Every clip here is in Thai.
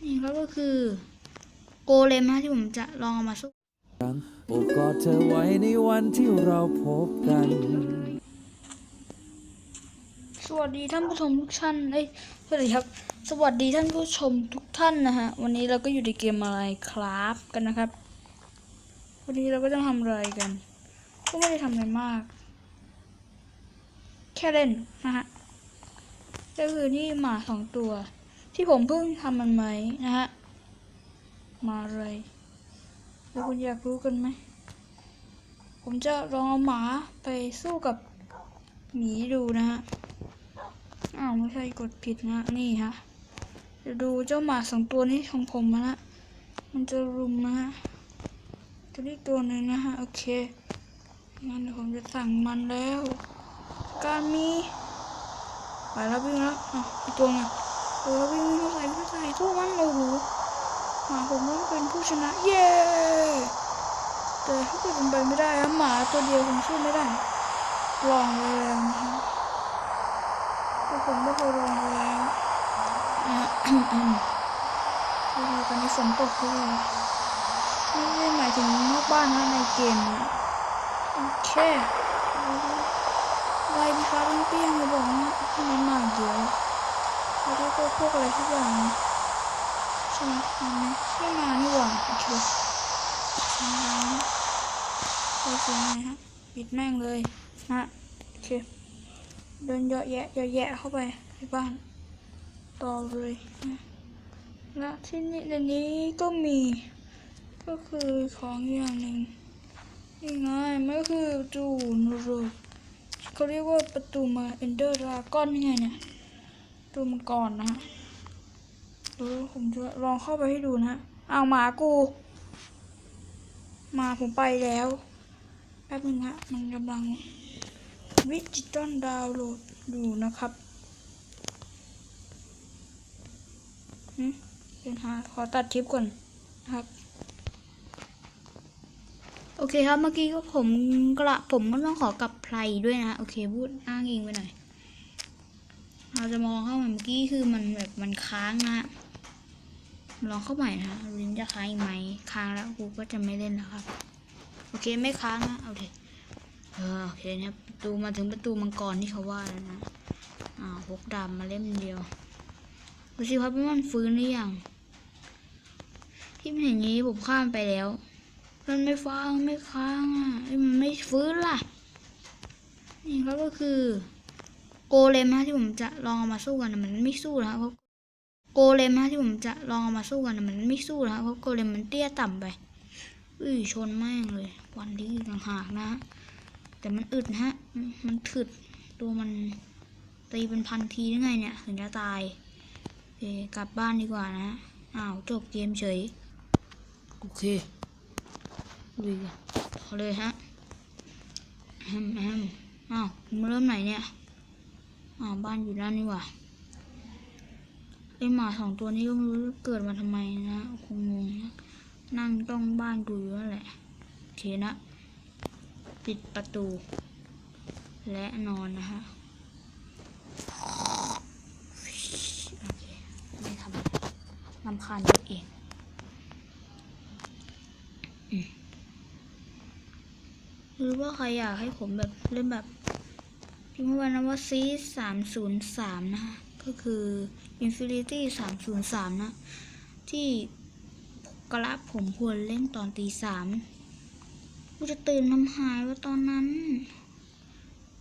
นี่ครับก็คือโกเลมนะที่ผมจะลองเอามาสู้โอบกอดเธอไว้ในวันที่เราพบกันสวัสดีท่านผู้ชมทุกท่านสวัสดีครับสวัสดีท่านผู้ชมทุกท่านนะฮะวันนี้เราก็อยู่ในเกมอะไรครับกันนะครับวันนี้เราก็จะทำอะไรกันก็ไม่ได้ทำอะไรมากแค่เล่นนะฮะก็คือนี่หมา2 ตัวที่ผมเพิ่งทำมันไหมนะฮะมาเลยแล้วคุณอยากรู้กันไหมผมจะลองเอาหมาไปสู้กับหมีดูนะฮะไม่ใช่กดผิดนะนี่ฮะจะดูเจ้าหมา2 ตัวนี้ของผมนะมันจะรุมนะฮะจะได้ตัวหนึ่งนะฮะโอเคงั้นเดี๋ยวผมจะสั่งมันแล้วการมีไปแล้ววิ่งแล้วอีกตัวนึงวิ่งเข้าใส่สู้มันเลยหูหมาผมต้องเป็นผู้ชนะเย้แต่ถ้าเกิดเป็นไปไม่ได้หมาตัวเดียวผมสู้ไม่ได้ลองเลยนะฮะผมไม่เคยลองเลยดูกันในฝนตกด้วยไม่ได้หมายถึงนอกบ้านนะในเกมนะโอเคอะไรพี่ฟ้าเปี้ยงเลยบอกว่าทำไมมาเยอะแล้วก็พวกอะไรทุกอย่างใช่ไหมไม่มานี่หว่าโอเคเราเสียงไงฮะปิดแม่งเลยนะโอเคเดินเยอะแยะเข้าไปในบ้านต่อเลยนะและที่นี่ในนี้ก็มีก็คือของอย่างหนึ่งนี่ไงมันก็คือจูนรูเขาเรียกว่าประตูมาเอนเดอร์ดราก้อนนี่ไงเนี่ยตัวมังกรนะฮะผมจะลองเข้าไปให้ดูนะเอาหมากูมาผมไปแล้วแป๊บนึงฮะมันกำลังดิจิตอลดาวน์โหลดอยู่นะครับเป็นขอตัดคลิปก่อนนะครับโอเคครับเมื่อกี้ก็ผมก็ต้องขอกลับไพลด้วยนะโอเคพูดอ้างอิงไปหน่อยเราจะมองเข้าเมื่อกี้คือมันแบบมันค้างนะลองเข้าใหม่นะลิ้นจะค้างอีกไหมค้างแล้วกูก็จะไม่เล่นนะครับโอเคไม่ค้างนะโอเคเนี่ยประตูมาถึงประตูมังกรที่เขาว่าแล้วนะพกดาบมาเล่มเดียวดูสิครับว่ามันฟื้นหรือยังที่มันอย่างนี้ผมข้ามไปแล้วมันไม่ฟังไม่ค้างมันไม่ฟื้นล่ะนี่ครับก็คือโกเลมนะที่ผมจะลองเอามาสู้กันมันไม่สู้นะครับเพราะโกเลมนะที่ผมจะลองเอามาสู้กันมันไม่สู้นะครับเพราะโกเลมมันเตี้ยต่ำไปชนแม่งเลยวันที่ต่างหากนะแต่มันอึดนะฮะมันถึดตัวมันตีเป็นพันทีได้ไงเนี่ยถึงจะตายโอเคกลับบ้านดีกว่านะจบเกมเฉยโอเคลุยพอเลยฮะมาเริ่มไหนเนี่ยบ้านอยู่ด้านนี้ว่ะไอหมา2 ตัวนี้ก็ไม่รู้เกิดมาทำไมนะคงงงนะนั่งจ้องบ้านกูอยู่นั่นแหละโอเคนะปิดประตูและนอนนะฮะโอเคไม่ทำอะไรรำคาญตัวเองหรือว่าใครอยากให้ผมแบบเล่นแบบพิมพ์ว่านะว่าซี303นะคะก็คือ Infinity 303นะที่กระผมควรเล่นตอนตี 3กูจะตื่นทำหายว่าตอนนั้น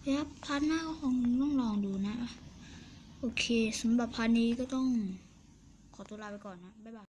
ครับพาร์ทหน้าก็คงต้องลองดูนะโอเคสำหรับพาร์ทนี้ก็ต้องขอตัวลาไปก่อนนะบ๊ายบาย